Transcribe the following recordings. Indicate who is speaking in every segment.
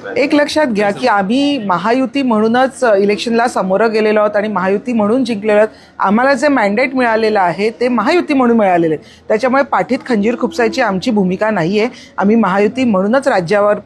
Speaker 1: शकतो?
Speaker 2: एक लक्षात घ्या की आम्ही महायुती म्हणूनच इलेक्शनला सामोरं गेलेलो आहोत आणि महायुती म्हणून जिंकलेलो आहोत. आम्हाला जे मॅन्डेट मिळालेलं आहे ते महायुती म्हणून मिळालेलं आहे. त्याच्यामुळे पाठीत खंजीर खुपसायची आमची भूमिका नाही आहे. आम्ही महायुती म्हणूनच राज्यावर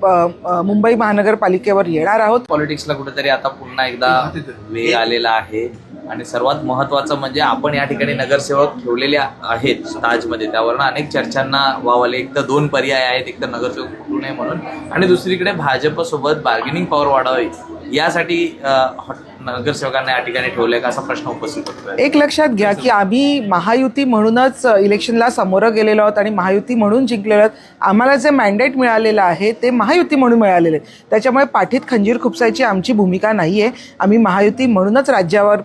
Speaker 2: मुंबई महानगरपालिकेवर येणार आहोत.
Speaker 1: पॉलिटिक्सला कुठेतरी आता पुन्हा एकदा वेग आलेला आहे आणि सर्वात महत्त्वाचं म्हणजे आपण या ठिकाणी नगरसेवक ठेवलेले आहेत ताजमध्ये. त्यावरून अनेक चर्चांना वाव आले. एक तर 2 पर्याय आहेत, एक तर नगरसेवक फुटू नये म्हणून आणि दुसरीकडे भाजपसोबत बार्गेनिंग पॉवर वाढावी यासाठी नगरसेवकांना या ठिकाणी ठेवले का असा प्रश्न उपस्थित होतो.
Speaker 2: एक लक्षात घ्या की आम्ही महायुती म्हणूनच इलेक्शनला सामोरं गेलेलो आहोत आणि महायुती म्हणून जिंकलेलो आहोत. आम्हाला जे मॅन्डेट मिळालेलं आहे ते महायुती म्हणून मिळालेलं आहे. त्याच्यामुळे पाठीत खंजीर खुपसायची आमची भूमिका नाही आहे. आम्ही महायुती म्हणूनच राज्यावर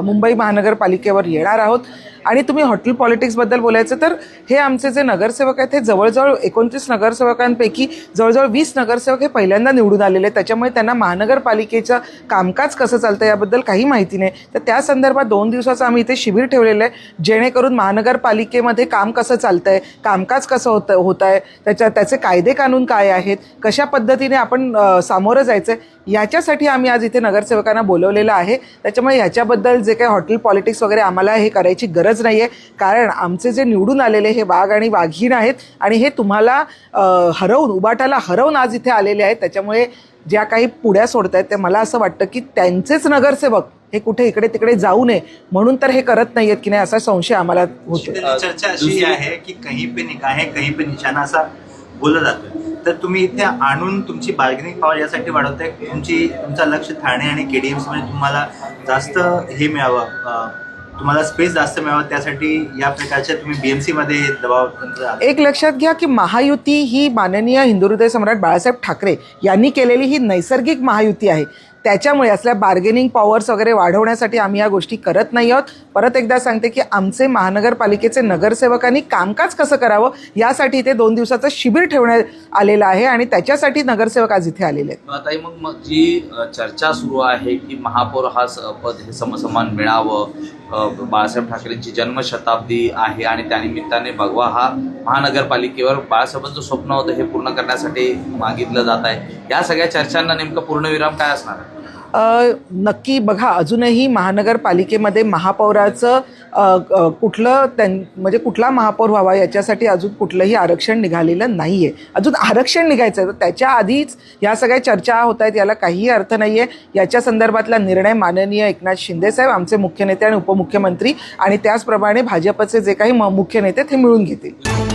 Speaker 2: मुंबई महानगरपालिकेवर येणार आहोत. आणि तुम्ही हॉटेल पॉलिटिक्सबद्दल बोलायचं तर हे आमचे जे नगरसेवक आहेत हे जवळजवळ 29 नगरसेवकांपैकी जवळजवळ 20 नगरसेवक हे पहिल्यांदा निवडून आलेले आहेत. त्याच्यामुळे त्यांना महानगरपालिकेचं कामकाज कसं चालतं याबद्दल काही माहिती नाही. तर त्या संदर्भात 2 दिवसाचं आम्ही इथे शिबिर ठेवलेलं आहे जेणेकरून महानगरपालिकेमध्ये काम कसं चालतं आहे, कामकाज कसं होत आहे, त्याचे कायदे कानून काय आहेत, कशा पद्धतीने आपण सामोरं जायचं आहे याच्यासाठी आम्ही आज इथे नगरसेवकांना बोलवलेलं आहे. त्याच्यामुळे ह्याच्याबद्दल जे काही हॉटेल पॉलिटिक्स वगैरे आम्हाला हे करायची गरज नाही आहे. कारण आमचे जे निवडून आलेले हे वाघ आणि वाघीण आहेत आणि हे तुम्हाला उबाटाला हरवून आज इथे आलेले आहेत. त्याच्यामुळे ज्या काही पुढ्या सोडत आहेत ते मला असं वाटतं की त्यांचेच नगरसेवक हे कुठे इकडे तिकडे जाऊ नये म्हणून तर हे करत नाहीयेत की नाही असा संशय आम्हाला होतो.
Speaker 3: चर्चा अशी आहे की कहीं पे निगाहे कहीं पे निशाणा असा बोललं जातं. तर तुम्ही इथे आणून तुमची बार्गेनिंग पॉवर यासाठी वाढवताय. तुमचं लक्ष ठाणे आणि KDMC मध्ये तुम्हाला जास्त हे मिळावं, तुम्हाला स्पेस जास्त मिळावं त्यासाठी या प्रकारच्या तुम्ही BMC मध्ये दबाव.
Speaker 2: एक लक्षात घ्या की महायुती ही माननीय हिंदुहृदय सम्राट बाळासाहेब ठाकरे यांनी केलेली ही नैसर्गिक महायुती आहे. त्याच्यामुळे असल्या बार्गेनिंग पॉवर्स वगैरे वाढवण्यासाठी आम्ही या गोष्टी करत नाही आहोत. परत एकदा सांगते की आमचे महानगरपालिकेचे नगरसेवकांनी कामकाज कसं करावं यासाठी इथे 2 दिवसाचं शिबिर ठेवण्यात आलेलं आहे आणि त्याच्यासाठी नगरसेवक आज इथे आलेले आहेत.
Speaker 1: आता मग जी चर्चा सुरू आहे की महापौर हा पद हे समसमान मिळावं, बाळासाहेब ठाकरेंची जन्मशताब्दी आहे आणि त्यानिमित्ताने भगवा हा महानगरपालिकेवर बाळासाहेबांचं स्वप्न होतं हे पूर्ण करण्यासाठी मागितलं जात आहे. या सगळ्या चर्चांना नेमकं पूर्णविराम काय असणार आहे?
Speaker 2: नक्की बघा, अजूनही महानगरपालिकेमध्ये महापौराचं म्हणजे कुठला महापौर व्हावा याच्यासाठी अजून कुठलंही आरक्षण निघालेलं नाही आहे. अजून आरक्षण निघायचं आहे तर त्याच्या आधीच या सगळ्या चर्चा होत आहेत, याला काहीही अर्थ नाही आहे. याच्या संदर्भातला निर्णय माननीय एकनाथ शिंदेसाहेब आमचे मुख्य नेते आणि उपमुख्यमंत्री आणि त्याचप्रमाणे भाजपचे जे काही मुख्य नेते ते मिळून घेतील.